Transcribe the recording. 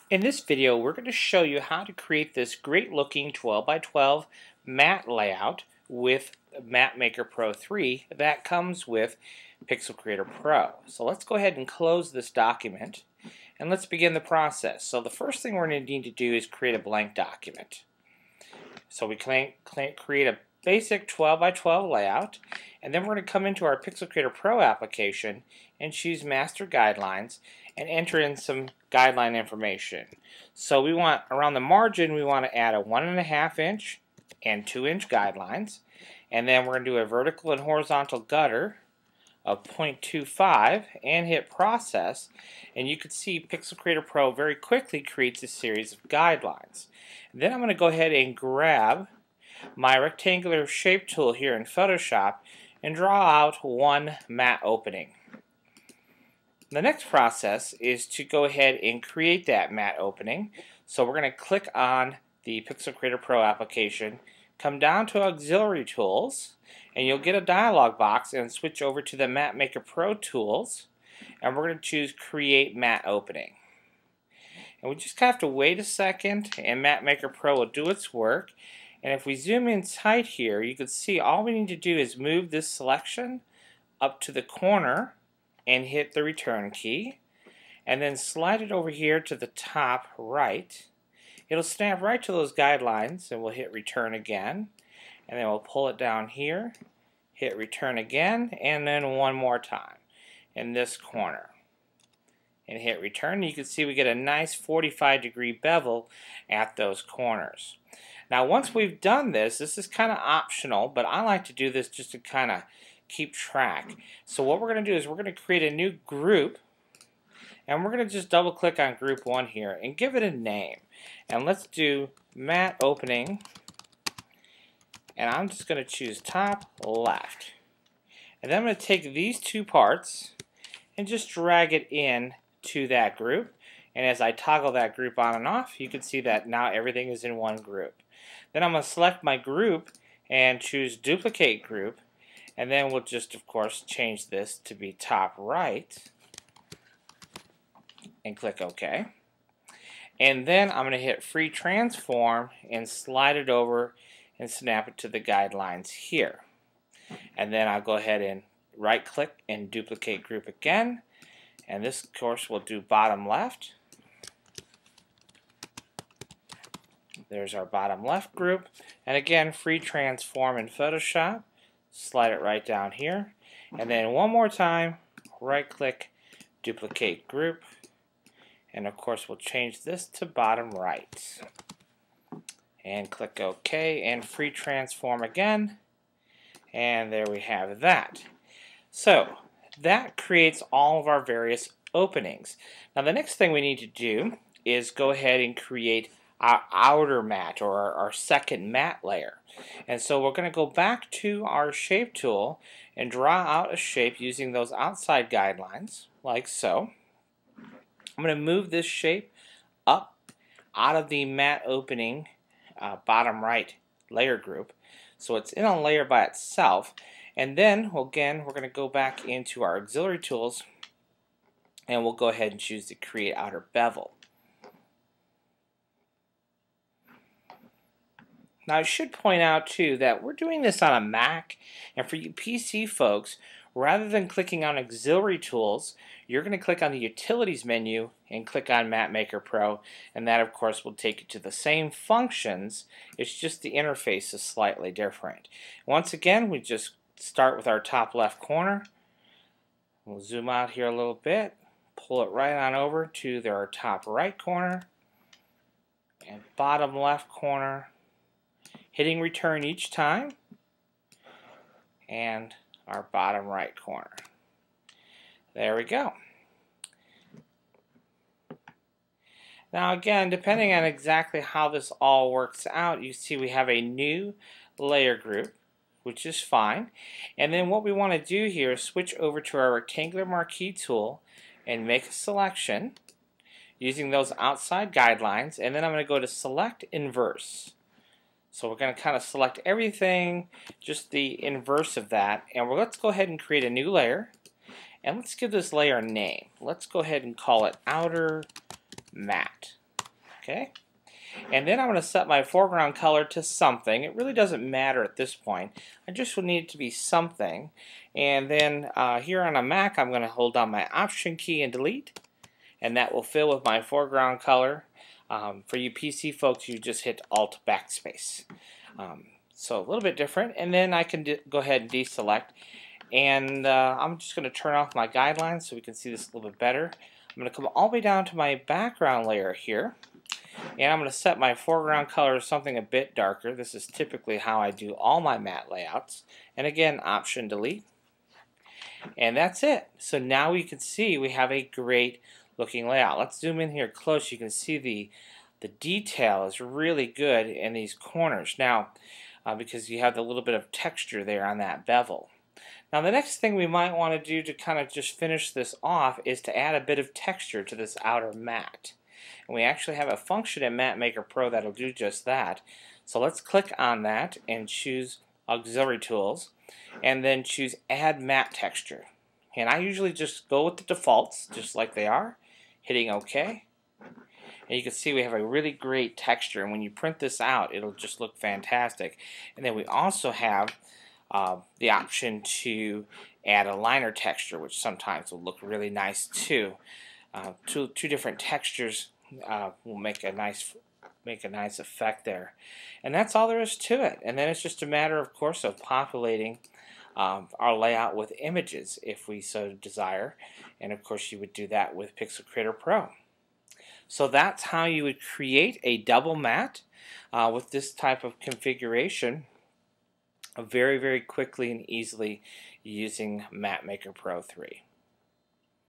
In this video, we're going to show you how to create this great looking 12 by 12 mat layout with MatMAKER Pro 3 that comes with Pixel Creator Pro. So let's go ahead and close this document and let's begin the process. So the first thing we're going to need to do is create a blank document. So we create a basic 12 by 12 layout, and then we're going to come into our Pixel Creator Pro application and choose Master Guidelines and enter in some guideline information. So we want, around the margin, we want to add a 1.5 inch and 2 inch guidelines, and then we're going to do a vertical and horizontal gutter of 0.25 and hit process, and you can see Pixel Creator Pro very quickly creates a series of guidelines. And then I'm going to go ahead and grab my rectangular shape tool here in Photoshop and draw out one mat opening. The next process is to go ahead and create that mat opening. So we're going to click on the Pixel Creator Pro application, come down to Auxiliary Tools, and you'll get a dialog box and switch over to the MatMAKER Pro tools, and we're going to choose Create Mat Opening. And we just have to wait a second and MatMAKER Pro will do its work. And if we zoom in tight here, you can see all we need to do is move this selection up to the corner and hit the return key, and then slide it over here to the top right. It'll snap right to those guidelines, and we'll hit return again, and then we'll pull it down here, hit return again, and then one more time in this corner and hit return. You can see we get a nice 45-degree bevel at those corners. Now once we've done this is kind of optional, but I like to do this just to kind of keep track. So what we're going to do is we're going to create a new group, and we're going to just double click on group 1 here and give it a name. And let's do mat opening, and I'm just going to choose top left. And then I'm going to take these two parts and just drag it in to that group. And as I toggle that group on and off, you can see that now everything is in one group. Then I'm going to select my group and choose duplicate group, and then we'll just of course change this to be top right and click OK. And then I'm going to hit free transform and slide it over and snap it to the guidelines here. And then I'll go ahead and right click and duplicate group again, and this of course will do bottom left. There's our bottom left group, and again free transform in Photoshop, slide it right down here, and then one more time right click, duplicate group, and of course we'll change this to bottom right and click OK and free transform again, and there we have that. So that creates all of our various openings. Now the next thing we need to do is go ahead and create our outer mat, or our second mat layer. And so we're going to go back to our shape tool and draw out a shape using those outside guidelines like so. I'm going to move this shape up out of the mat opening bottom right layer group so it's in a layer by itself, and then again we're going to go back into our auxiliary tools and we'll go ahead and choose to create outer bevel. Now I should point out too that we're doing this on a Mac, and for you PC folks, rather than clicking on auxiliary tools, you're going to click on the utilities menu and click on MatMAKER Pro, and that of course will take you to the same functions. It's just the interface is slightly different. Once again, we just start with our top left corner. We'll zoom out here a little bit, pull it right on over to our top right corner and bottom left corner, hitting return each time, and our bottom right corner. There we go. Now again, depending on exactly how this all works out, you see we have a new layer group, which is fine. And then what we want to do here is switch over to our rectangular marquee tool and make a selection using those outside guidelines, and then I'm going to go to select inverse. So we're going to kind of select everything, just the inverse of that, and let's go ahead and create a new layer, and let's give this layer a name. Let's go ahead and call it outer mat. Okay. And then I'm going to set my foreground color to something. It really doesn't matter at this point. I just would need it to be something. And then here on a Mac, I'm going to hold down my Option key and delete. And that will fill with my foreground color. For you PC folks, you just hit Alt Backspace. So a little bit different. And then I can go ahead and deselect. And I'm just going to turn off my guidelines so we can see this a little bit better. I'm going to come all the way down to my background layer here. And I'm going to set my foreground color to something a bit darker. This is typically how I do all my matte layouts. And again, Option Delete. And that's it. So now we can see we have a great looking layout. Let's zoom in here close. You can see the detail is really good in these corners. Now, because you have the little bit of texture there on that bevel. Now the next thing we might want to do to kind of just finish this off is to add a bit of texture to this outer matte. And we actually have a function in MatMAKER Pro that'll do just that. So let's click on that and choose Auxiliary Tools and then choose Add Matte Texture. And I usually just go with the defaults just like they are, hitting OK. And you can see we have a really great texture, and when you print this out it'll just look fantastic. And then we also have the option to add a liner texture, which sometimes will look really nice too. Two different textures will make a nice effect there. And that's all there is to it. And then it's just a matter, of course, of populating our layout with images if we so desire. And of course you would do that with Pixel Creator Pro. So that's how you would create a double matte with this type of configuration very, very quickly and easily using MatMAKER Pro 3.